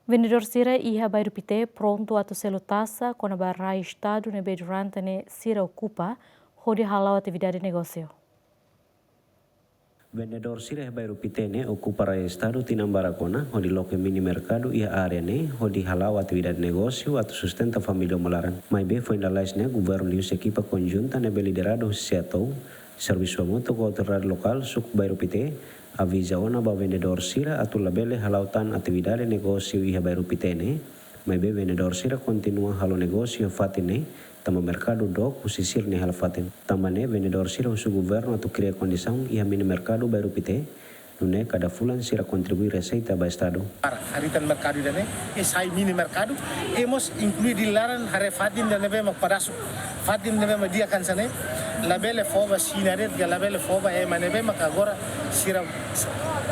Vendedor sira iha bairro pite pronto a selotasa com a barra estado nebe durante ne sira ocupa hodi halau atividade de negócio. Vendedor sira bairro pite ne ocupa raya estado tinambaracona hodi loke mini mercado ia area ne hodi halau atividade de negócio atau sustenta família molaran. Mai be foi indalais ne governo lius equipa conjunta nebe liderado seatou serviço moto com autoridade local suk bairro pite avisa ona ba vendedor sira atau labele halautan atividade negócio iha bairro pite ne mai be vendedor sira continua halo negócio fatine tama mercado do kusisir ne hal fatin tamane vendedor sira usu governo atau cria condição iha mini mercado bairro pite nune cada fulan sira contribui receita ba estado haritan mercado dane sai mini mercado hemos incluído laran hare fatin dane be mak padasu fatin dane be dia kan sane labele foba sinaret ga labele foba manebe mak agora sira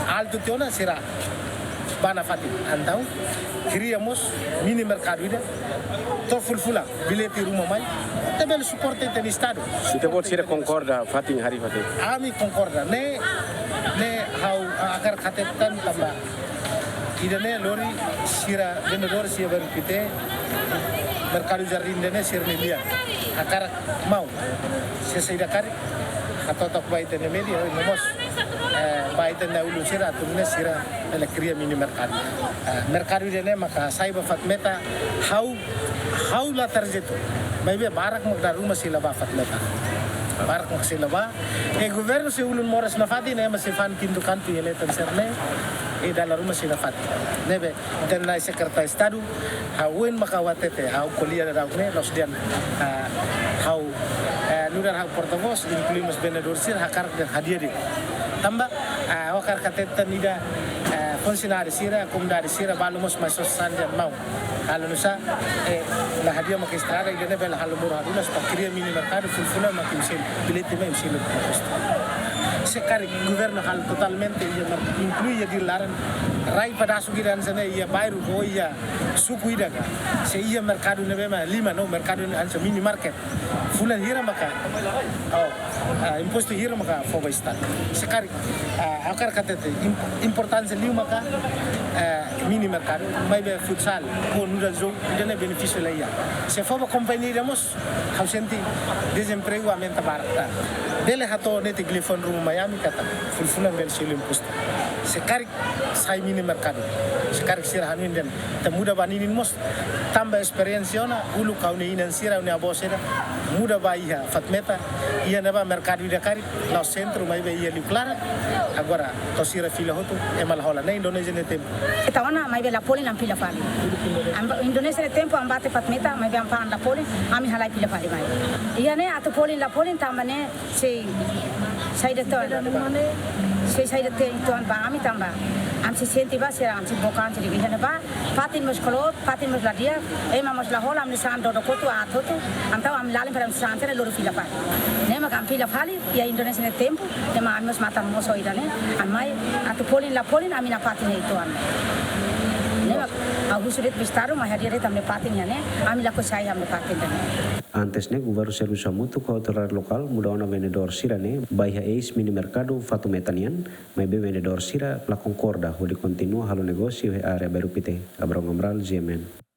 alto teona sira bana fatin antau criamos mini mercado ida to fulfula bilhete rumah mai tabel suporte ten estado se te pode ser concorda fatin hari fatin ami concorda ne how agar katetan tamba idane lori sira vendedor sira berpite mercado jardim dene sira media akar mau sesaida kari atau tak baik dan media nomos baik dan dahulu sira aturnya sira elekria mini mercado mercado dene maka saya bafat meta how la tarjeto maybe barak magda rumah sila bafat meta barak mag sila ba governo se ulun moras na fati ne mas fan kintu kantu ele tan serne dalam rumah sila fati nebe dan na sekretar estado hawin makawatete haw kuliah da ne los dian haw lugar haw portavoz incluímos vendedor sir hakar dan hadiah di tamba wakar kateta nida funcionário sira comunidade sira balumos mais sandian mau kalau nusa la hadiah mak estrada ide bela hal murah dinas pakria mini mercado fulfula makin sil bilete mai sil sekali governo hal totalmente incluye dilaran rai pedaço giran sana ia bairro ho ia suku ida ka se ia mercado nebe ma lima no mercado ansa mini market fulan hira maka imposto hira maka foba istat sekali akar katete importância liu maka mini mercado mai be futsal ko nuda zo dene benefício la ia se foba companhia damos hausenti desemprego aumenta barata dele hato nete telefon rumah Miami kata fulfulan bel silim imposto sekali sai mini mercado sekali sira hanin den temuda baninin mos tambah experiensiona ulu kaune inan sira uni abosera muda baiha fatmeta ia neba mercado ida kari no centro mai be ia clara agora tosira fila hotu emal hola na Indonesia ne tempo tawana mai be la poli na pila fali Indonesia ne tempo ambate fatmeta mai be ampan la poli ami halai pila fali mai ia ne atu poli la poli tamane se sai de to sai de to an ba ami tamba am se senti ba se am se bokan se divina ba patin mos kolot patin mos ladia mos la hola am san do ko to atoto am taw am lalim para san tere loro fila pa ne ma kam fila fali ya Indonesia ne tempo ne ma mos mata mos oidane am mai atu polin la polin amina patin itu am ne ma aku sulit bistaro ma hadir tamne patin ya ne ami la ko sai am patin dan Antes ne governo serviço mútuo com a autoridade local mudou na vendedor sira ne baia ex mini mercado fatu metanian mai be vendedor sira la concorda holi continua halo negócio e área bairro pite Abrão Amral GMN